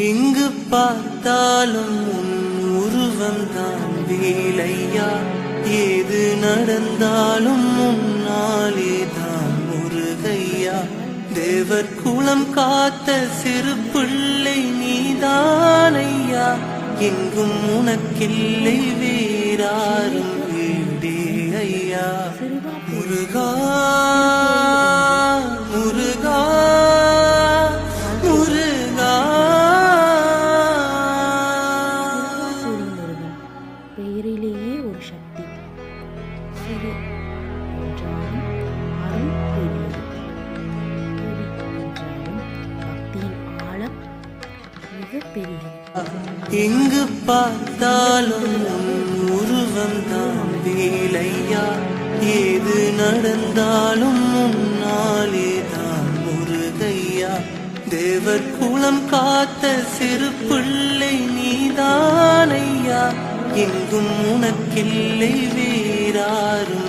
எங்கு பார்த்தாலும் உன் உருவம்தான் வேலையா, ஏது நடந்தாலும் முன்னாலேதான் முருகையா. தேவர் குலம் காத்த சிறு பிள்ளை நீதானையா, எங்கும் உனக்கில்லை வேறாரும் வீடே ஐயா. முருகா முருகா முருகா. பெயரிலேயே ஒரு சக்தி. சிறு என்றாலும் அருள் பெரியது, என்றாலும் பக்தியின் ஆழம் மிக பெரியது. எங்கு பார்த்தாலும் உருவம்தான் வேலையா, ஏது நடந்தாலும் முன்னாலேதான் முருகையா. தேவர் குலம் காத்த சிறு பிள்ளை நீதானையா, எங்கும் உனக்கில்லை வேறாரும்